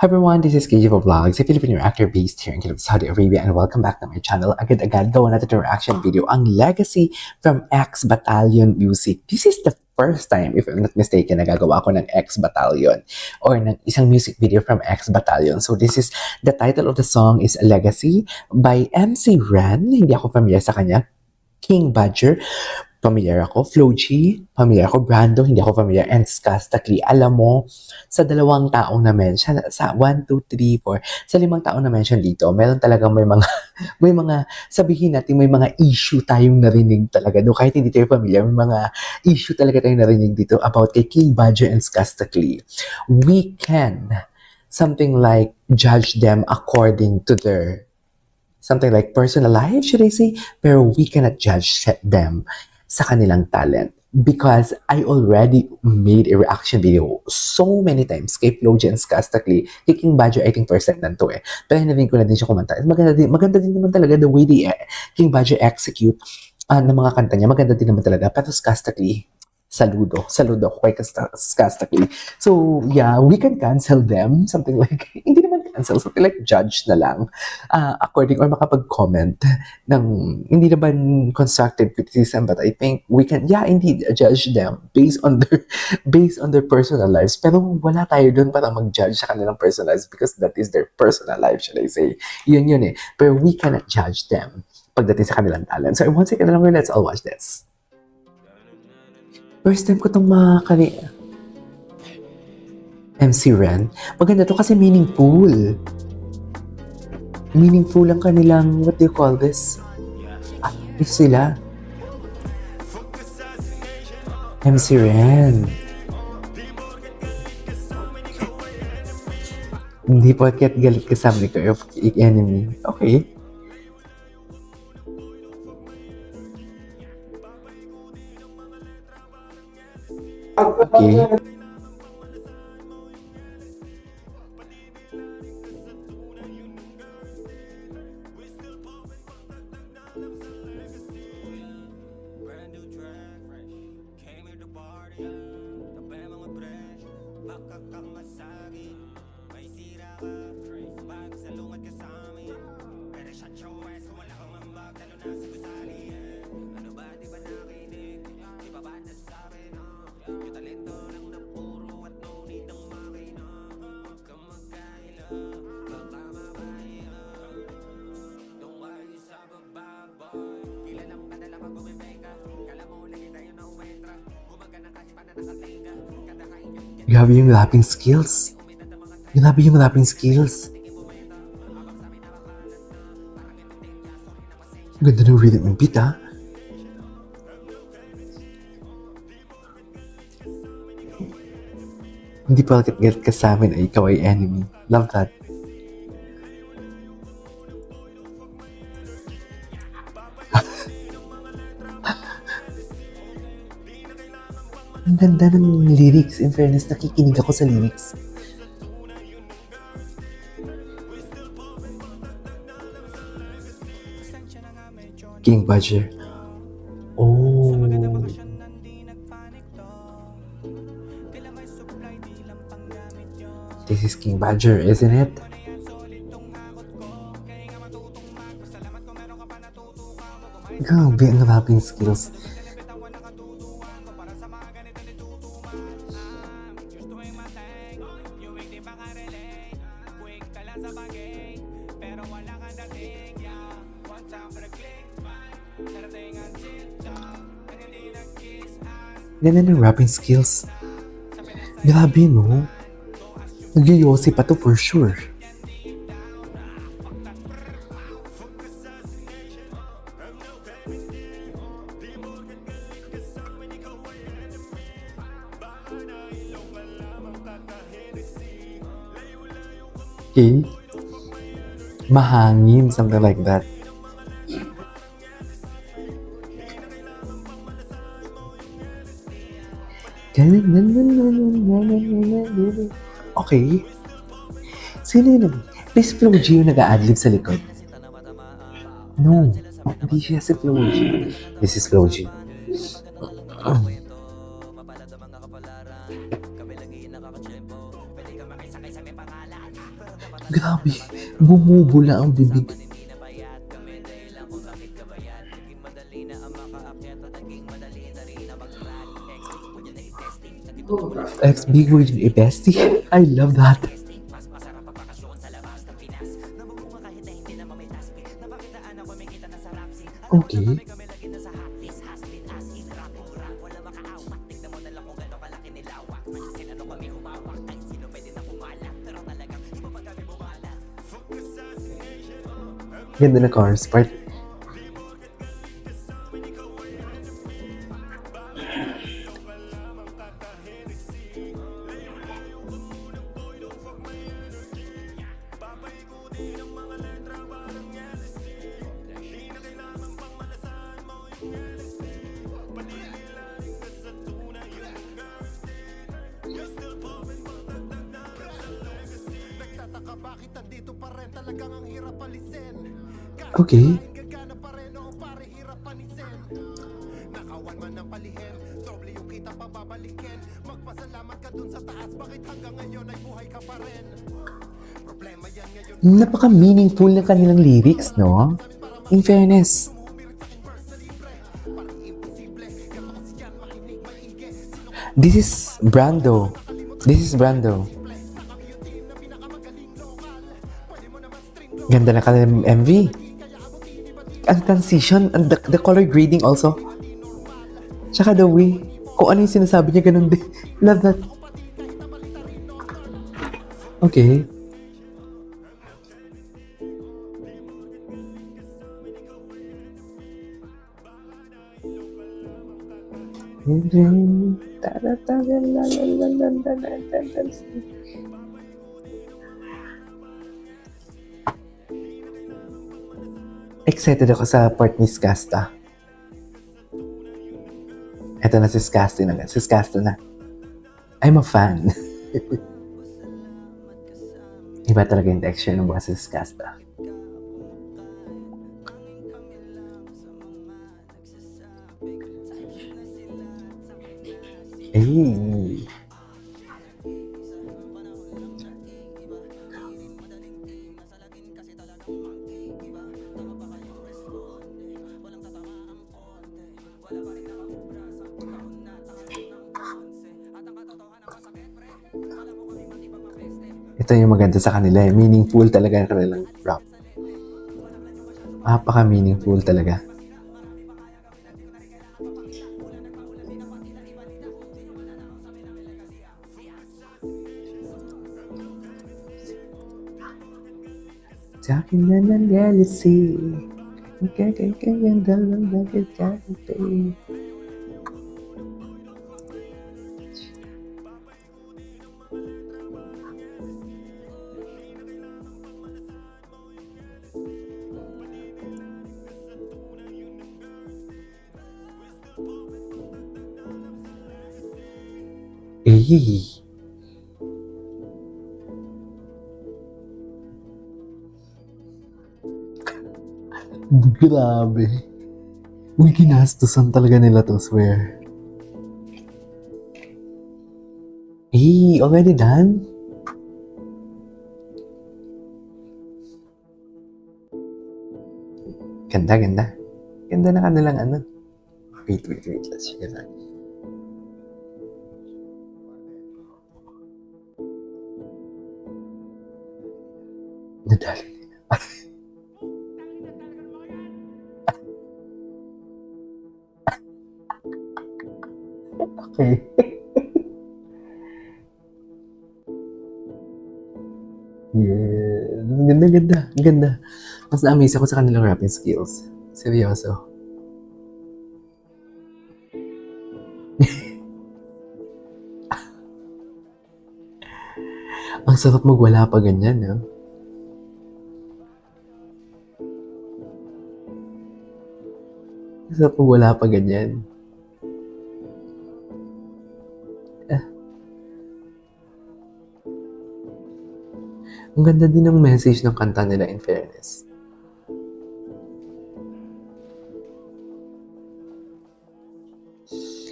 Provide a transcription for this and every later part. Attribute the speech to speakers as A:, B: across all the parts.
A: Everyone, this is KG Vlogs, a Filipino actor based here in Saudi Arabia, and welcome back to my channel. Agad-agad gawa natin ng reaction video, ang Legacy from X Battalion Music. This is the first time, if I'm not mistaken, nagagawa ko ng X Battalion or ng isang music video from X Battalion. So this is, the title of the song is Legacy by Emcee Rhenn. Hindi ako familiar sa kanya. King Badger, familiar ako. Flo G, familiar ako. Brando, hindi ako familiar. And Skusta Clee. Alam mo, sa dalawang taong na-mention, sa 1, 2, 3, 4, sa 5 taong na-mention dito, meron talagang may mga, sabihin natin, may mga issue tayong narinig talaga. No, kahit hindi tayo familiar, may mga issue talaga tayong narinig dito about kay King Badger and Skusta Clee. We can, something like, judge them according to their something like personal life, should I say? Pero we cannot judge them sa kanilang talent. Because I already made a reaction video so many times kay Flo G and Skusta Clee. Kay King Badger, I think first time na to eh. Pero narinig ko na din siya kumanta. Maganda din naman talaga the way King Badger execute ng mga kanta niya. Maganda din naman talaga. Pero Skusta Clee, saludo ako kay Skusta Clee. So, yeah, we can cancel them. Something like, hindi naman cancel, something like judge na lang. According, or makapag-comment ng, hindi naman constructive criticism, but I think we can, yeah, indeed, judge them based on their personal lives. Pero wala tayo dun para mag-judge sa kanilang personal lives because that is their personal life, shall I say. Yun eh. Pero we cannot judge them pagdating sa kanilang talent. So, 1 second lang, let's all watch this. First time ko itong Emcee Rhenn. Maganda to kasi meaningful. Meaningful ang kanilang, what do you call this? If sila. Emcee Rhenn. Hindi porket galit ka sa amin ko, enemy. Okay. Okay. Grabe yung rapping skills. Grabe yung rapping skills. Ganda ng rhythm and beat, ha? Hindi pa galit ka sa amin ay ikaw ay enemy. Love that. Ang ganda ng lyrics. In fairness, nakikinig ako sa lyrics. King Badger. Oh. This is King Badger, isn't it? Grabe ang rapping skills. Ganda ng rapping skills. Grabe, no? Nagyoyosi pa to for sure. Okay? Mahangin, something like that. Okay. Sino yun? Please Flo G yung nag-a-adlib sa likod. No. Hindi siya si Flo G. This is Flo G. Grabe, bumubula ang bibig. Ex-big with a bestie? I love that. Okay. Ganda na chorus part. Okay. Napaka-meaningful ng kanilang lyrics, no? In fairness. This is Brando. Ganda na kanilang MV. Ang transition, and the color grading also. Tsaka the way, kung ano yung sinasabi niya, ganun din. Love that. Okay. Excited ako sa part ni Skusta. Eto na si Skusta na. I'm a fan. Iba talaga yung texture ng bukas si Skusta. Hey. Ito yung maganda sa kanila eh. Meaningful talaga yung kanilang rap. Napaka-meaningful talaga. Sa akin na ng jealousy. Kaganda lang bakit kaganda. Eh. Grabe. Uy, ginastusan talaga nila to, swear. Eh, already done? Ganda. Ganda na kanilang ano. Wait. Let's check it out. Nadali nila. Okay. Yeah. Ganda. Mas na-amaze ako sa kanilang rapping skills. Seryoso. Ang sarap magwala pa ganyan, no? Ang sarap magwala pa ganyan. Ang ganda din ng message ng kanta nila, in fairness.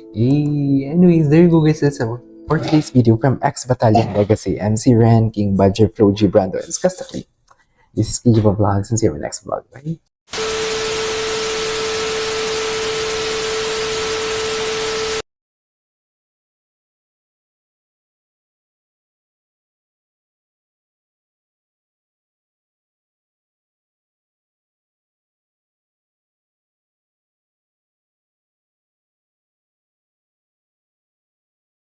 A: Anyways, there you go guys. That's For today's video from X Battalion Legacy, Emcee Rhenn, King Budget, Flo G, Brando, and Skusta Clee. This is Kijiva Vlogs and see you in the next vlog. Bye!